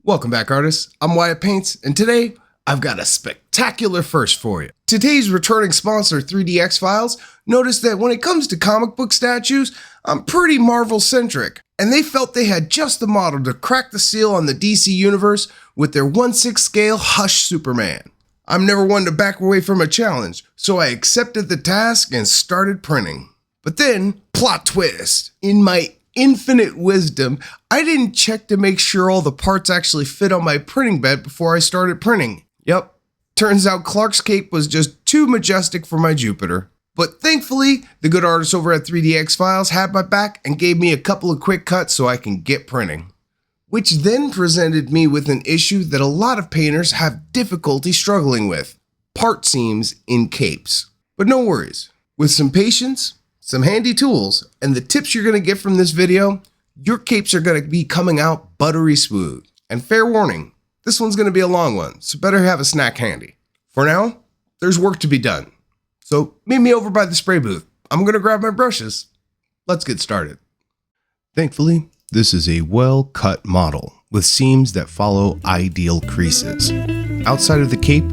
Welcome back, artists. I'm Wyatt Paints, and today I've got a spectacular first for you. Today's returning sponsor, 3DXFiles, noticed that when it comes to comic book statues, I'm pretty Marvel-centric, and they felt they had just the model to crack the seal on the DC universe with their 1/6 scale Hush Superman. I'm never one to back away from a challenge, so I accepted the task and started printing. But then, plot twist, in my infinite wisdom, I didn't check to make sure all the parts actually fit on my printing bed before I started printing. Yep, turns out Clark's cape was just too majestic for my Jupiter. But thankfully, the good artists over at 3DXFiles had my back and gave me a couple of quick cuts so I can get printing. Which then presented me with an issue that a lot of painters have difficulty struggling with: part seams in capes. But no worries, with some patience, some handy tools, and the tips you're going to get from this video, your capes are going to be coming out buttery smooth. And fair warning, this one's going to be a long one, so better have a snack handy. For now, there's work to be done. So meet me over by the spray booth. I'm going to grab my brushes. Let's get started. Thankfully, this is a well-cut model with seams that follow ideal creases. Outside of the cape,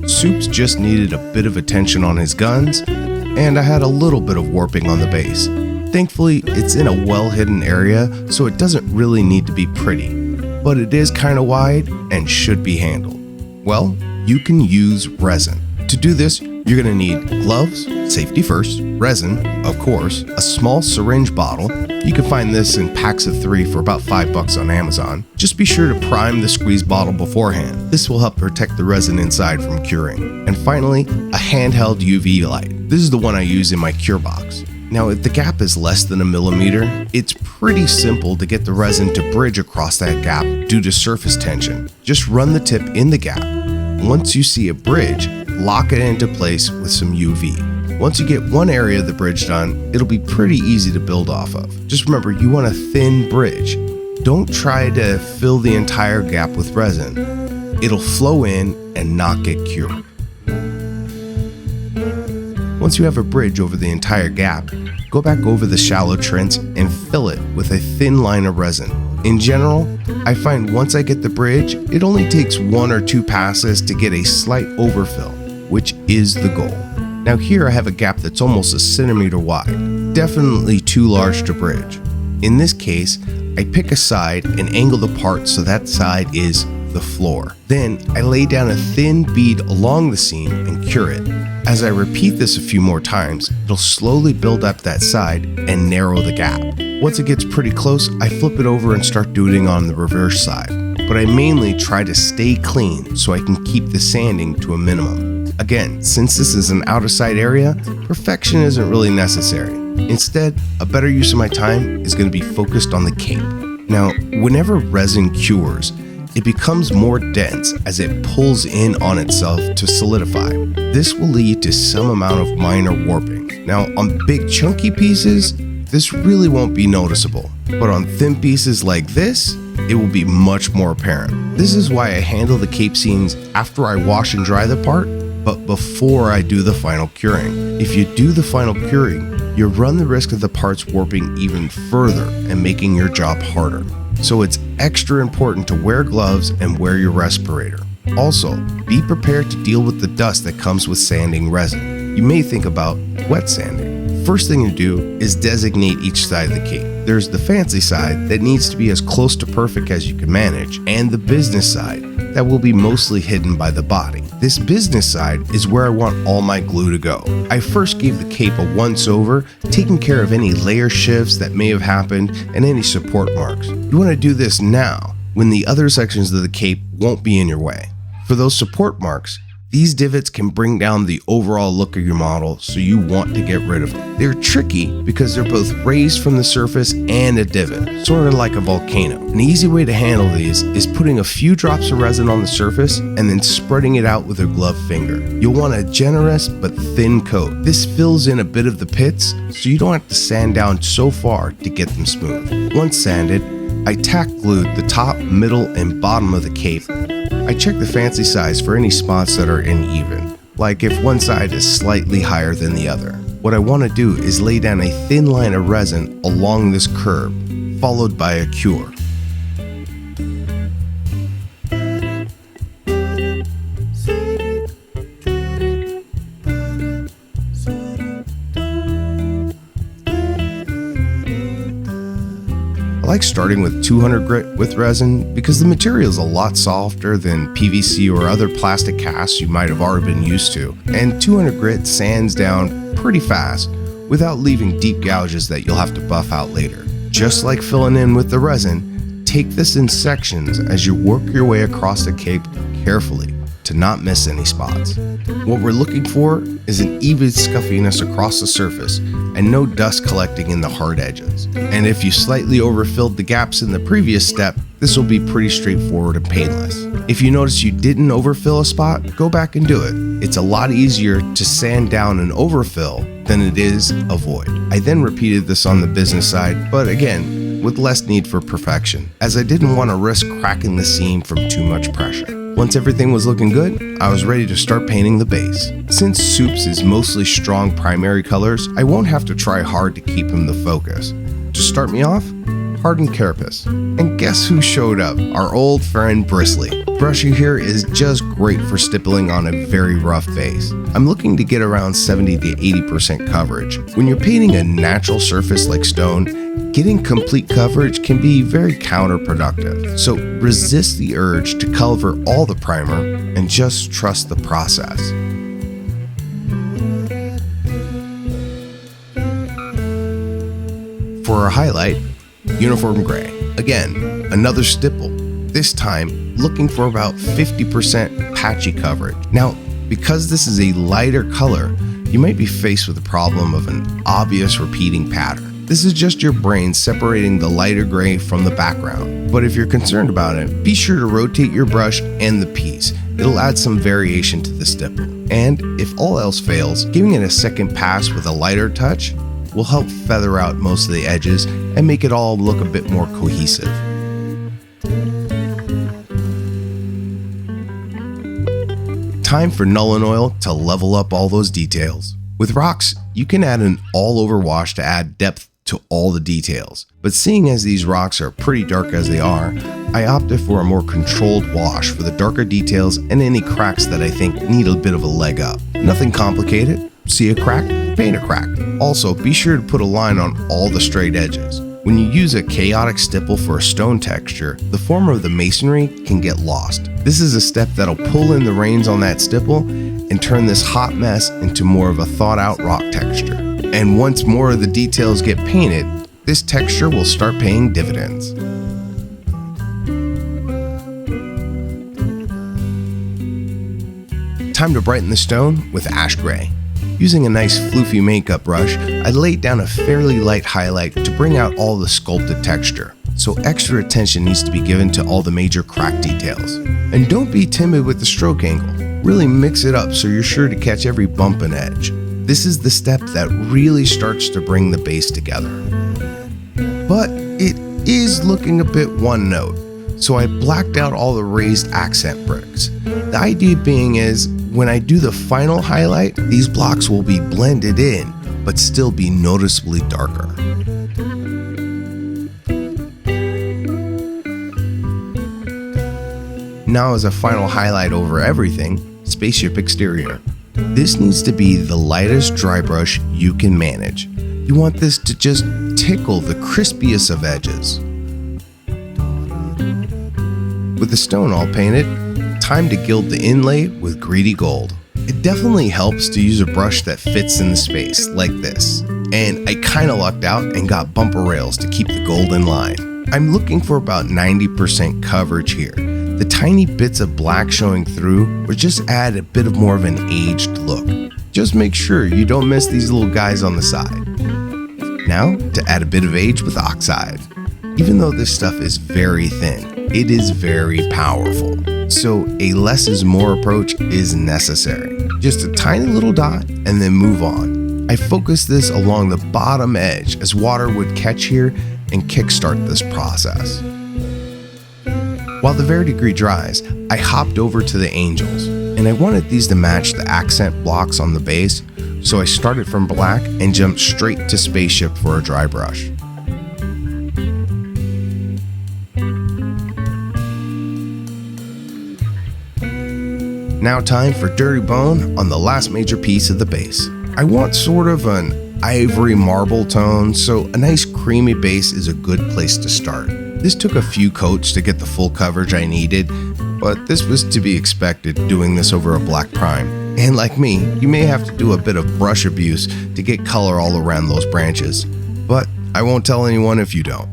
Soups just needed a bit of attention on his guns, and I had a little bit of warping on the base. Thankfully, it's in a well-hidden area, so it doesn't really need to be pretty, but it is kind of wide and should be handled. Well, you can use resin. To do this, you're going to need gloves, safety first, resin, of course, a small syringe bottle. You can find this in packs of 3 for about $5 on Amazon. Just be sure to prime the squeeze bottle beforehand. This will help protect the resin inside from curing. And finally, a handheld UV light. This is the one I use in my cure box. Now, if the gap is less than 1 millimeter, it's pretty simple to get the resin to bridge across that gap due to surface tension. Just run the tip in the gap. Once you see a bridge, lock it into place with some UV. Once you get one area of the bridge done, it'll be pretty easy to build off of. Just remember, you want a thin bridge. Don't try to fill the entire gap with resin. It'll flow in and not get cured. Once you have a bridge over the entire gap, go back over the shallow trench and fill it with a thin line of resin. In general, I find once I get the bridge, it only takes 1 or 2 passes to get a slight overfill, which is the goal. Now here I have a gap that's almost 1 centimeter wide, definitely too large to bridge. In this case, I pick a side and angle the part so that side is the floor. Then I lay down a thin bead along the seam and cure it. As I repeat this a few more times, it'll slowly build up that side and narrow the gap. Once it gets pretty close, I flip it over and start doing it on the reverse side. But I mainly try to stay clean so I can keep the sanding to a minimum. Again, since this is an out-of-sight area, perfection isn't really necessary. Instead, a better use of my time is going to be focused on the cape. Now, whenever resin cures, it becomes more dense as it pulls in on itself to solidify. This will lead to some amount of minor warping. Now, on big chunky pieces, this really won't be noticeable, but on thin pieces like this, it will be much more apparent. This is why I handle the cape seams after I wash and dry the part, but before I do the final curing. If you do the final curing, you run the risk of the parts warping even further and making your job harder. So it's extra important to wear gloves and wear your respirator. Also, be prepared to deal with the dust that comes with sanding resin. You may think about wet sanding. First thing to do is designate each side of the cape. There's the fancy side that needs to be as close to perfect as you can manage, and the business side that will be mostly hidden by the body. This business side is where I want all my glue to go. I first gave the cape a once over, taking care of any layer shifts that may have happened and any support marks. You want to do this now, when the other sections of the cape won't be in your way. For those support marks, these divots can bring down the overall look of your model, so you want to get rid of them. They're tricky because they're both raised from the surface and a divot, sort of like a volcano. An easy way to handle these is putting a few drops of resin on the surface and then spreading it out with a gloved finger. You'll want a generous but thin coat. This fills in a bit of the pits, so you don't have to sand down so far to get them smooth. Once sanded, I tack glued the top, middle, and bottom of the cape. I check the fancy size for any spots that are uneven, like if one side is slightly higher than the other. What I want to do is lay down a thin line of resin along this curve, followed by a cure. like starting with 200 grit with resin because the material is a lot softer than PVC or other plastic casts you might have already been used to, and 200 grit sands down pretty fast without leaving deep gouges that you'll have to buff out later. Just like filling in with the resin, take this in sections as you work your way across the cape carefully to not miss any spots. What we're looking for is an even scuffiness across the surface and no dust collecting in the hard edges. And if you slightly overfilled the gaps in the previous step, this will be pretty straightforward and painless. If you notice you didn't overfill a spot, go back and do it. It's a lot easier to sand down and overfill than it is avoid. I then repeated this on the business side, but again, with less need for perfection, as I didn't want to risk cracking the seam from too much pressure. Once everything was looking good, I was ready to start painting the base. Since Supes is mostly strong primary colors, I won't have to try hard to keep him the focus. To start me off, hardened carapace. And guess who showed up? Our old friend Bristly. Brushing here is just great for stippling on a very rough base. I'm looking to get around 70 to 80% coverage. When you're painting a natural surface like stone, getting complete coverage can be very counterproductive. So resist the urge to cover all the primer and just trust the process. For our highlight, uniform gray. Again, another stipple, this time looking for about 50% patchy coverage. Now, because this is a lighter color, you might be faced with the problem of an obvious repeating pattern. This is just your brain separating the lighter gray from the background. But if you're concerned about it, be sure to rotate your brush and the piece. It'll add some variation to the stipple. And if all else fails, giving it a second pass with a lighter touch will help feather out most of the edges and make it all look a bit more cohesive. Time for Null and Oil to level up all those details. With rocks, you can add an all-over wash to add depth to all the details. But seeing as these rocks are pretty dark as they are, I opted for a more controlled wash for the darker details and any cracks that I think need a bit of a leg up. Nothing complicated. See a crack? Paint a crack. Also, be sure to put a line on all the straight edges. When you use a chaotic stipple for a stone texture, the form of the masonry can get lost. This is a step that'll pull in the reins on that stipple and turn this hot mess into more of a thought out rock texture. And once more of the details get painted, this texture will start paying dividends. Time to brighten the stone with ash gray. Using a nice floofy makeup brush, I laid down a fairly light highlight to bring out all the sculpted texture, so extra attention needs to be given to all the major crack details. And don't be timid with the stroke angle, really mix it up so you're sure to catch every bump and edge. This is the step that really starts to bring the base together. But it is looking a bit one note, so I blacked out all the raised accent bricks. The idea being is, when I do the final highlight, these blocks will be blended in, but still be noticeably darker. Now as a final highlight over everything, spaceship exterior. This needs to be the lightest dry brush you can manage. You want this to just tickle the crispiest of edges. With the stone all painted, time to gild the inlay with greedy gold. It definitely helps to use a brush that fits in the space, like this. And I kinda lucked out and got bumper rails to keep the gold in line. I'm looking for about 90% coverage here. The tiny bits of black showing through will just add a bit of more of an aged look. Just make sure you don't miss these little guys on the side. Now to add a bit of age with oxide. Even though this stuff is very thin, it is very powerful. So a less is more approach is necessary. Just a tiny little dot and then move on. I focused this along the bottom edge as water would catch here and kickstart this process. While the verdigris dries, I hopped over to the angels, and I wanted these to match the accent blocks on the base, so I started from black and jumped straight to spaceship for a dry brush. Now time for dirty bone on the last major piece of the base. I want sort of an ivory marble tone, so a nice creamy base is a good place to start. This took a few coats to get the full coverage I needed, but this was to be expected doing this over a black prime. And like me, you may have to do a bit of brush abuse to get color all around those branches. But I won't tell anyone if you don't.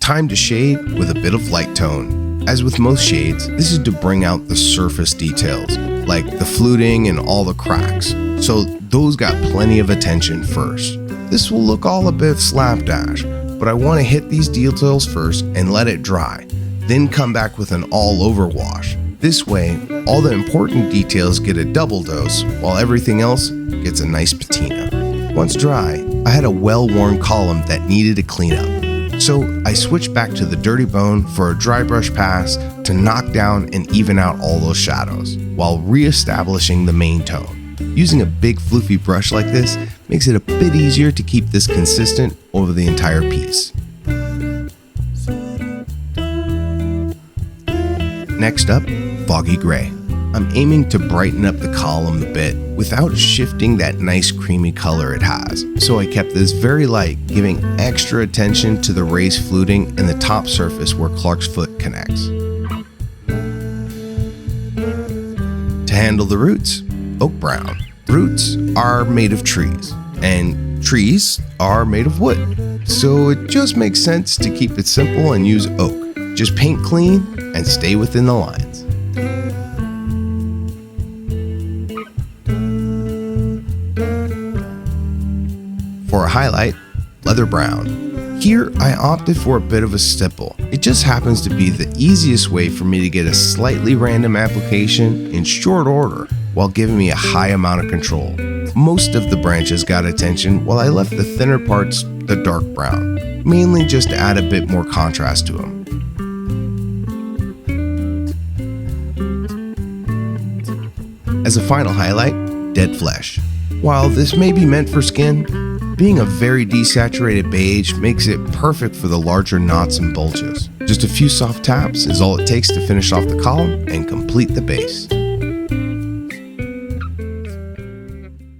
Time to shade with a bit of light tone. As with most shades, this is to bring out the surface details, like the fluting and all the cracks. So those got plenty of attention first. This will look all a bit slapdash, but I want to hit these details first and let it dry, then come back with an all-over wash. This way, all the important details get a double dose, while everything else gets a nice patina. Once dry, I had a well-worn column that needed a cleanup. So I switched back to the dirty bone for a dry brush pass to knock down and even out all those shadows, while re-establishing the main tone. Using a big floofy brush like this makes it a bit easier to keep this consistent over the entire piece. Next up, foggy gray. I'm aiming to brighten up the column a bit without shifting that nice creamy color it has. So I kept this very light, giving extra attention to the raised fluting and the top surface where Clark's foot connects. To handle the roots, oak brown. Roots are made of trees, and trees are made of wood. So it just makes sense to keep it simple and use oak. Just paint clean and stay within the lines. For a highlight, leather brown. Here I opted for a bit of a stipple. It just happens to be the easiest way for me to get a slightly random application in short order while giving me a high amount of control. Most of the branches got attention while I left the thinner parts the dark brown, mainly just to add a bit more contrast to them. As a final highlight, dead flesh. While this may be meant for skin, being a very desaturated beige makes it perfect for the larger knots and bulges. Just a few soft taps is all it takes to finish off the column and complete the base.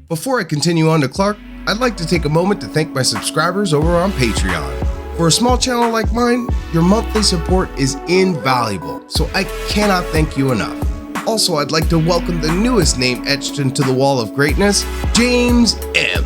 Before I continue on to Clark, I'd like to take a moment to thank my subscribers over on Patreon. For a small channel like mine, your monthly support is invaluable, so I cannot thank you enough. Also, I'd like to welcome the newest name etched into the wall of greatness, James M.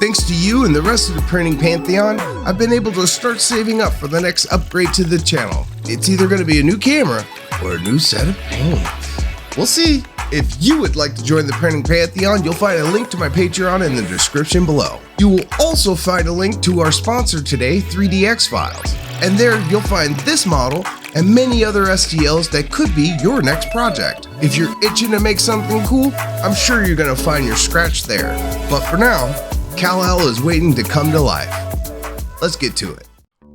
Thanks to you and the rest of the printing pantheon, I've been able to start saving up for the next upgrade to the channel. It's either going to be a new camera or a new set of paints. We'll see. If you would like to join the printing pantheon, you'll find a link to my Patreon in the description below. You will also find a link to our sponsor today, 3DXFiles. And there you'll find this model and many other STLs that could be your next project. If you're itching to make something cool, I'm sure you're going to find your scratch there. But for now, Kal-El is waiting to come to life. Let's get to it.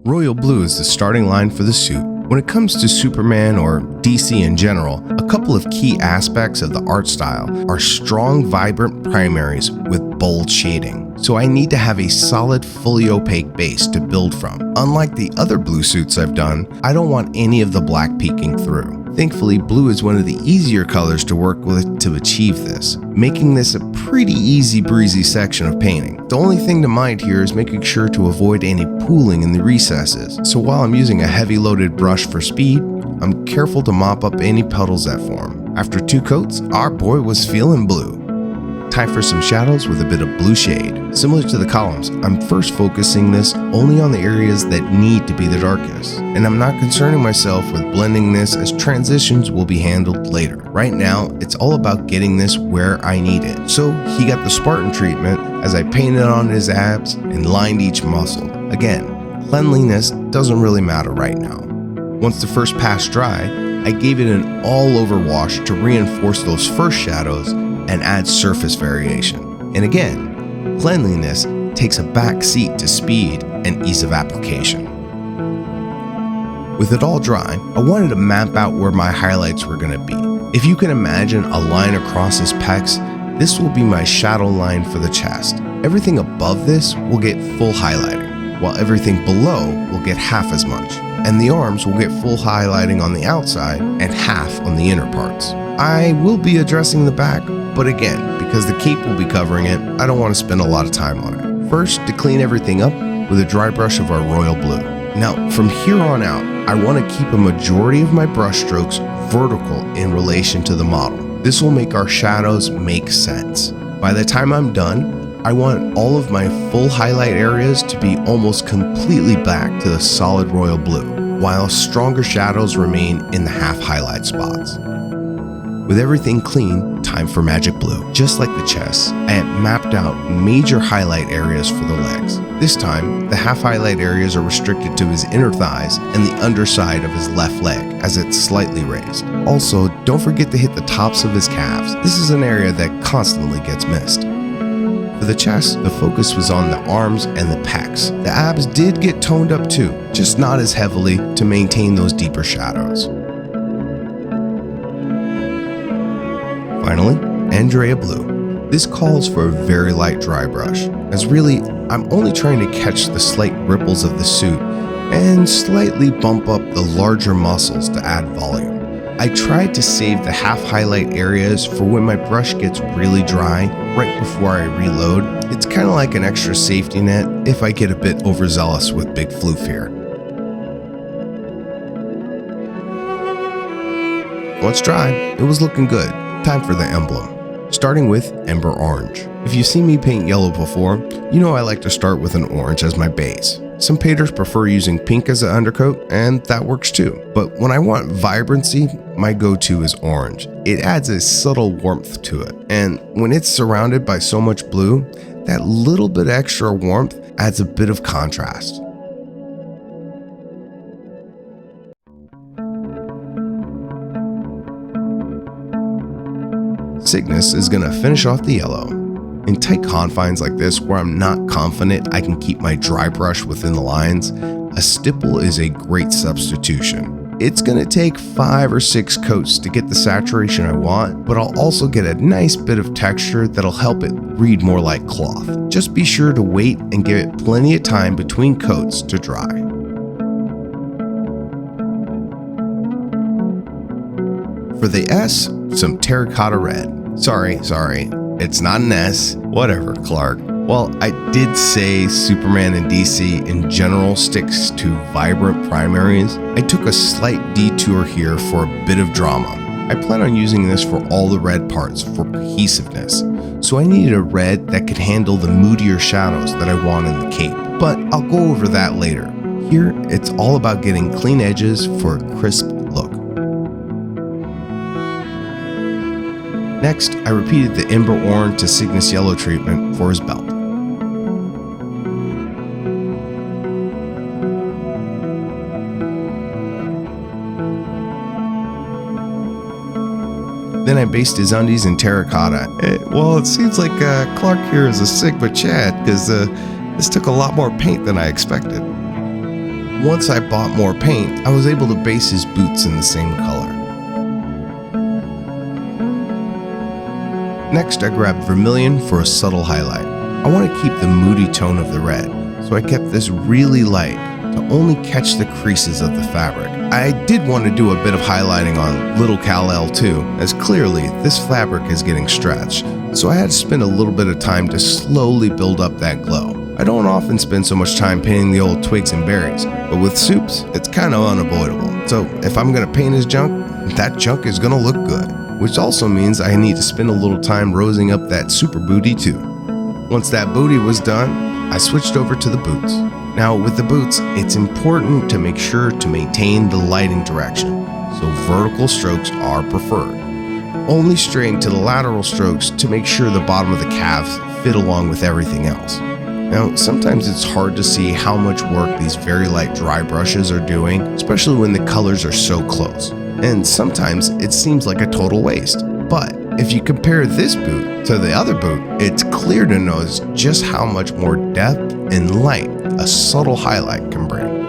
Royal blue is the starting line for the suit. When it comes to Superman or DC in general, a couple of key aspects of the art style are strong, vibrant primaries with bold shading. So I need to have a solid, fully opaque base to build from. Unlike the other blue suits I've done, I don't want any of the black peeking through. Thankfully, blue is one of the easier colors to work with to achieve this, making this a pretty easy breezy section of painting. The only thing to mind here is making sure to avoid any pooling in the recesses, so while I'm using a heavy loaded brush for speed, I'm careful to mop up any puddles that form. After 2 coats, our boy was feeling blue. Time for some shadows with a bit of blue shade. Similar to the columns, I'm first focusing this only on the areas that need to be the darkest, and I'm not concerning myself with blending this as transitions will be handled later. Right now, it's all about getting this where I need it. So he got the Spartan treatment as I painted on his abs and lined each muscle. Again, cleanliness doesn't really matter right now. Once the first pass dry, I gave it an all-over wash to reinforce those first shadows and add surface variation. And again, cleanliness takes a back seat to speed and ease of application. With it all dry, I wanted to map out where my highlights were going to be. If you can imagine a line across his pecs, this will be my shadow line for the chest. Everything above this will get full highlighting, while everything below will get half as much. And the arms will get full highlighting on the outside and half on the inner parts. I will be addressing the back, But again, because the cape will be covering it, I don't want to spend a lot of time on it. First, to clean everything up with a dry brush of our royal blue. Now, from here on out, I want to keep a majority of my brush strokes vertical in relation to the model. This will make our shadows make sense. By the time I'm done, I want all of my full highlight areas to be almost completely back to the solid royal blue, while stronger shadows remain in the half highlight spots. With everything clean, time for magic blue. Just like the chest, I had mapped out major highlight areas for the legs. This time, the half highlight areas are restricted to his inner thighs and the underside of his left leg, as it's slightly raised. Also, don't forget to hit the tops of his calves. This is an area that constantly gets missed. For the chest, the focus was on the arms and the pecs. The abs did get toned up too, just not as heavily to maintain those deeper shadows. Finally, Andrea Blue. This calls for a very light dry brush, as really, I'm only trying to catch the slight ripples of the suit and slightly bump up the larger muscles to add volume. I tried to save the half highlight areas for when my brush gets really dry, right before I reload. It's kind of like an extra safety net if I get a bit overzealous with big floof here. Once dry, it was looking good. Time for the emblem, starting with Ember Orange. If you've seen me paint yellow before, you know I like to start with an orange as my base. Some painters prefer using pink as an undercoat, and that works too. But when I want vibrancy, my go-to is orange. It adds a subtle warmth to it, and when it's surrounded by so much blue, that little bit extra warmth adds a bit of contrast. Cygnus is going to finish off the yellow. In tight confines like this where I'm not confident I can keep my dry brush within the lines, a stipple is a great substitution. It's going to take 5 or 6 coats to get the saturation I want, but I'll also get a nice bit of texture that'll help it read more like cloth. Just be sure to wait and give it plenty of time between coats to dry. For the S, some terracotta red. Sorry, it's not an S. Whatever, Clark. Well, I did say Superman and DC in general sticks to vibrant primaries. I took a slight detour here for a bit of drama. I plan on using this for all the red parts for cohesiveness, so I needed a red that could handle the moodier shadows that I want in the cape. But I'll go over that later. Here, it's all about getting clean edges for a crisp look. Next, I repeated the Ember Orange to Cygnus Yellow treatment for his belt. Then I based his undies in terracotta. Well, it seems like Clark here is a Sigma Chad, because this took a lot more paint than I expected. Once I bought more paint, I was able to base his boots in the same color. Next, I grabbed vermilion for a subtle highlight. I want to keep the moody tone of the red, so I kept this really light to only catch the creases of the fabric. I did want to do a bit of highlighting on little Kal-El too, as clearly this fabric is getting stretched, so I had to spend a little bit of time to slowly build up that glow. I don't often spend so much time painting the old twigs and berries, but with Supes, it's kind of unavoidable. So if I'm going to paint his junk, that junk is going to look good. Which also means I need to spend a little time rosing up that super booty too. Once that booty was done, I switched over to the boots. Now with the boots, it's important to make sure to maintain the lighting direction, so vertical strokes are preferred. Only straying to the lateral strokes to make sure the bottom of the calves fit along with everything else. Now, sometimes it's hard to see how much work these very light dry brushes are doing, especially when the colors are so close. And sometimes it seems like a total waste. But if you compare this boot to the other boot, it's clear to notice just how much more depth and light a subtle highlight can bring.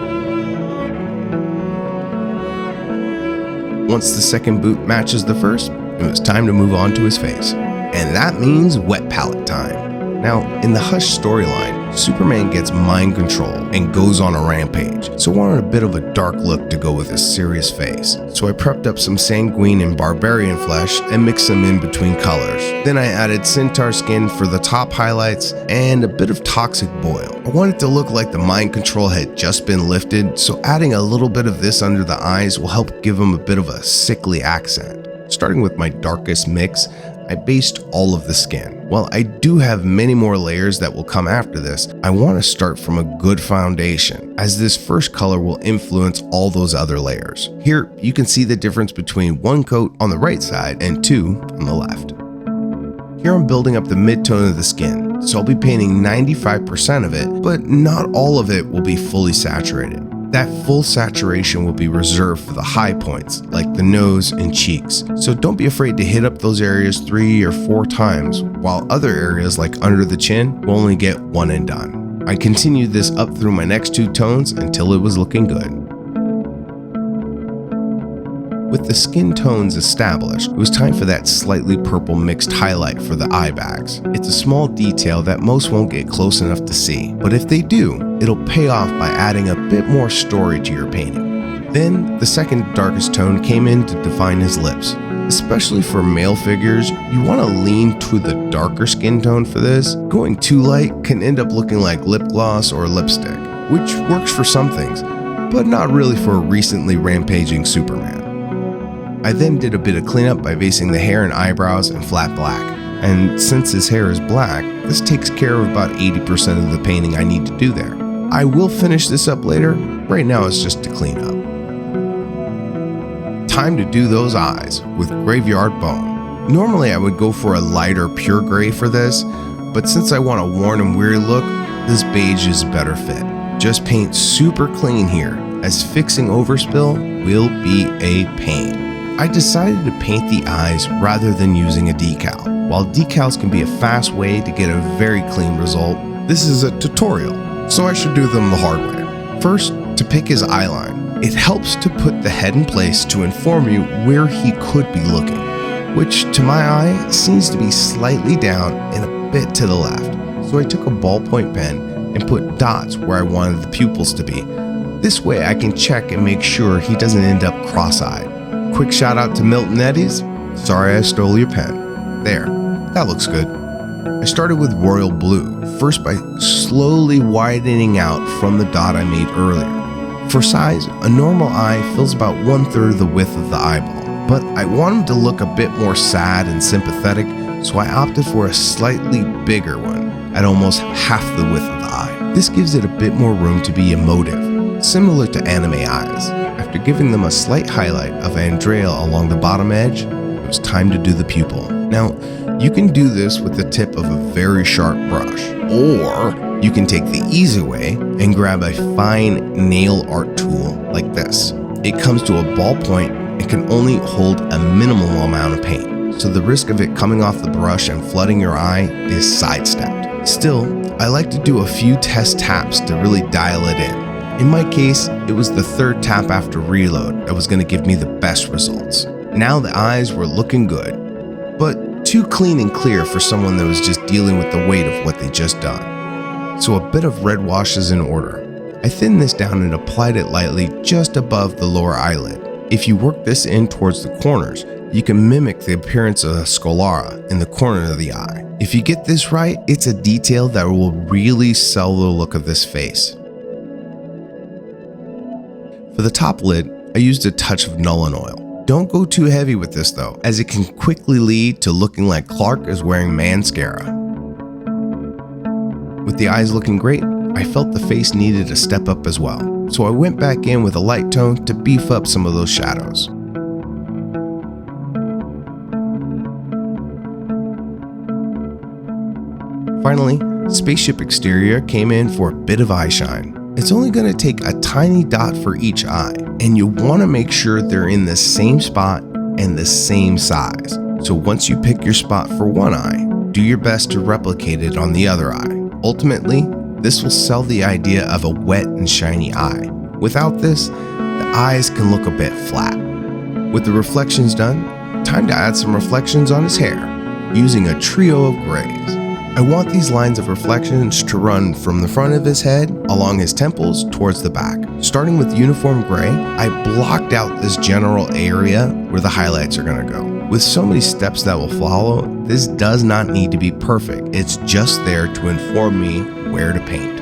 Once the second boot matches the first, it was time to move on to his face. And that means wet palette time. Now, in the Hush storyline, SuperMan gets mind control and goes on a rampage, so I wanted a bit of a dark look to go with his serious face. So I prepped up some sanguine and barbarian flesh and mixed them in between colors. Then I added centaur skin for the top highlights and a bit of toxic boil. I wanted it to look like the mind control had just been lifted, so adding a little bit of this under the eyes will help give him a bit of a sickly accent. Starting with my darkest mix, I based all of the skin. While I do have many more layers that will come after this, I want to start from a good foundation, as this first color will influence all those other layers. Here, you can see the difference between one coat on the right side and two on the left. Here I'm building up the mid-tone of the skin, so I'll be painting 95% of it, but not all of it will be fully saturated. That full saturation will be reserved for the high points, like the nose and cheeks. So don't be afraid to hit up those areas 3 or 4 times, while other areas like under the chin will only get one and done. I continued this up through my next 2 tones until it was looking good. With the skin tones established, it was time for that slightly purple mixed highlight for the eye bags. It's a small detail that most won't get close enough to see, but if they do, it'll pay off by adding a bit more story to your painting. Then, the second darkest tone came in to define his lips. Especially for male figures, you want to lean to the darker skin tone for this. Going too light can end up looking like lip gloss or lipstick, which works for some things, but not really for a recently rampaging SuperMan. I then did a bit of cleanup by basing the hair and eyebrows in flat black, and since his hair is black, this takes care of about 80% of the painting I need to do there. I will finish this up later, right now it's just to clean up. Time to do those eyes with Graveyard Bone. Normally I would go for a lighter pure gray for this, but since I want a worn and weary look, this beige is a better fit. Just paint super clean here, as fixing overspill will be a pain. I decided to paint the eyes rather than using a decal. While decals can be a fast way to get a very clean result, this is a tutorial, so I should do them the hard way. First, to pick his eyeline. It helps to put the head in place to inform you where he could be looking, which to my eye seems to be slightly down and a bit to the left. So I took a ballpoint pen and put dots where I wanted the pupils to be. This way I can check and make sure he doesn't end up cross-eyed. Quick shout out to Milton Eddies. Sorry I stole your pen. There, that looks good. I started with royal blue, first by slowly widening out from the dot I made earlier. For size, a normal eye fills about 1/3 the width of the eyeball, but I want him to look a bit more sad and sympathetic, so I opted for a slightly bigger one, at almost half the width of the eye. This gives it a bit more room to be emotive, similar to anime eyes. After giving them a slight highlight of Andrea along the bottom edge, it was time to do the pupil. Now, you can do this with the tip of a very sharp brush, or you can take the easy way and grab a fine nail art tool like this. It comes to a ballpoint and can only hold a minimal amount of paint, so the risk of it coming off the brush and flooding your eye is sidestepped. Still, I like to do a few test taps to really dial it in. In my case, it was the 3rd tap after reload that was going to give me the best results. Now the eyes were looking good, but too clean and clear for someone that was just dealing with the weight of what they just done. So a bit of red wash is in order. I thinned this down and applied it lightly just above the lower eyelid. If you work this in towards the corners, you can mimic the appearance of a sclera in the corner of the eye. If you get this right, it's a detail that will really sell the look of this face. For the top lid, I used a touch of Nuln Oil. Don't go too heavy with this though, as it can quickly lead to looking like Clark is wearing mascara. With the eyes looking great, I felt the face needed a step up as well, so I went back in with a light tone to beef up some of those shadows. Finally, spaceship exterior came in for a bit of eye shine. It's only going to take a tiny dot for each eye, and you want to make sure they're in the same spot and the same size. So once you pick your spot for one eye, do your best to replicate it on the other eye. Ultimately, this will sell the idea of a wet and shiny eye. Without this, the eyes can look a bit flat. With the reflections done, time to add some reflections on his hair, using a trio of grays. I want these lines of reflections to run from the front of his head, along his temples, towards the back. Starting with uniform gray, I blocked out this general area where the highlights are going to go. With so many steps that will follow, this does not need to be perfect. It's just there to inform me where to paint.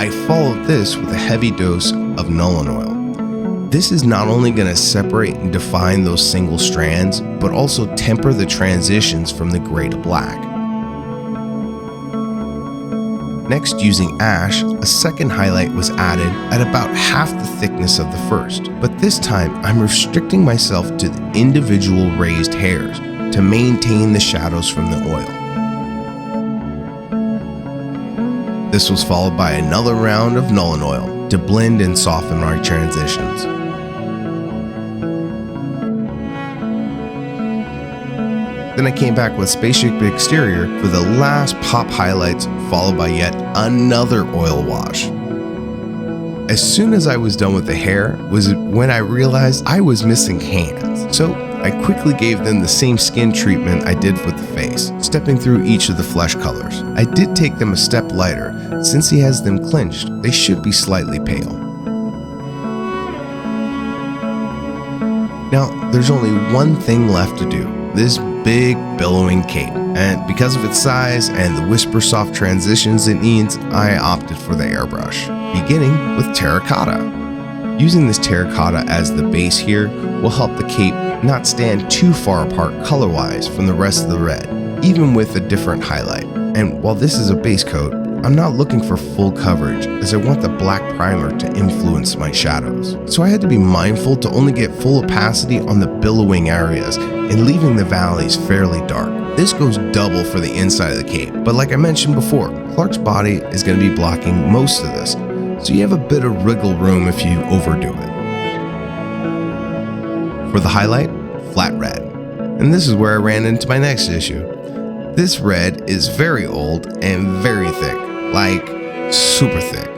I followed this with a heavy dose of Nuln Oil. This is not only going to separate and define those single strands, but also temper the transitions from the gray to black. Next, using ash, a second highlight was added at about half the thickness of the first, but this time I'm restricting myself to the individual raised hairs to maintain the shadows from the oil. This was followed by another round of Nuln Oil to blend and soften my transitions. Then I came back with Spaceship Exterior for the last pop highlights, followed by yet another oil wash. As soon as I was done with the hair was when I realized I was missing hands. So I quickly gave them the same skin treatment I did with the face, stepping through each of the flesh colors. I did take them a step lighter. Since he has them clinched, they should be slightly pale. Now, there's only one thing left to do. This big billowing cape, and because of its size and the whisper soft transitions it needs, I opted for the airbrush, beginning with terracotta. Using this terracotta as the base here will help the cape not stand too far apart color-wise from the rest of the red, even with a different highlight. And while this is a base coat, I'm not looking for full coverage as I want the black primer to influence my shadows. So I had to be mindful to only get full opacity on the billowing areas and leaving the valleys fairly dark. This goes double for the inside of the cape, but like I mentioned before, Clark's body is going to be blocking most of this, so you have a bit of wriggle room if you overdo it. For the highlight, flat red. And this is where I ran into my next issue. This red is very old and very thick, like super thick.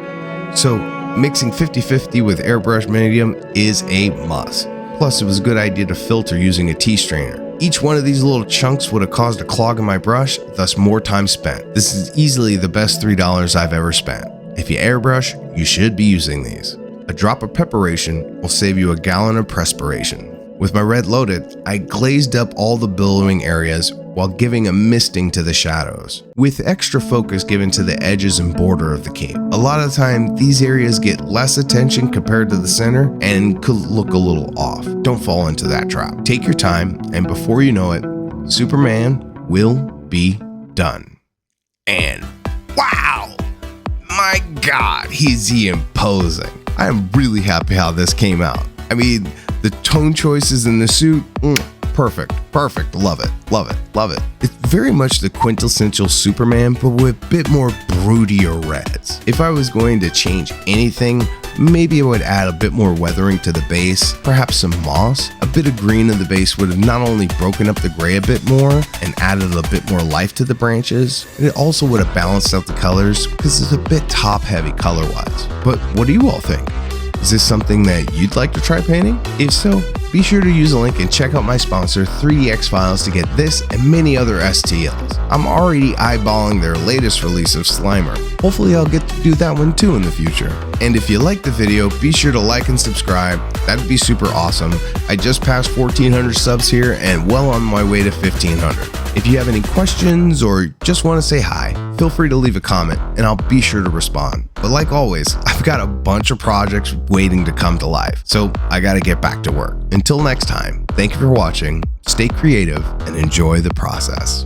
So mixing 50-50 with airbrush medium is a must. Plus, it was a good idea to filter using a tea strainer. Each one of these little chunks would have caused a clog in my brush, thus more time spent. This is easily the best $3 I've ever spent. If you airbrush, you should be using these. A drop of preparation will save you a gallon of perspiration. With my red loaded, I glazed up all the billowing areas while giving a misting to the shadows, with extra focus given to the edges and border of the cape. A lot of the time, these areas get less attention compared to the center and could look a little off. Don't fall into that trap. Take your time, and before you know it, SuperMan will be done. And wow! My God, is he imposing. I am really happy how this came out. I mean, the tone choices in the suit, perfect, love it. It's very much the quintessential Superman, but with a bit more broodier reds. If I was going to change anything, maybe I would add a bit more weathering to the base, perhaps some moss. A bit of green in the base would have not only broken up the gray a bit more and added a bit more life to the branches, it also would have balanced out the colors because it's a bit top heavy color wise. But what do you all think? Is this something that you'd like to try painting? If so, be sure to use the link and check out my sponsor 3DXFiles to get this and many other STLs. I'm already eyeballing their latest release of Slimer. Hopefully I'll get to do that one too in the future. And if you liked the video, be sure to like and subscribe. That'd be super awesome. I just passed 1,400 subs here and well on my way to 1,500. If you have any questions or just want to say hi, feel free to leave a comment and I'll be sure to respond. But like always, I've got a bunch of projects waiting to come to life, so I gotta get back to work. Until next time, thank you for watching, stay creative, and enjoy the process.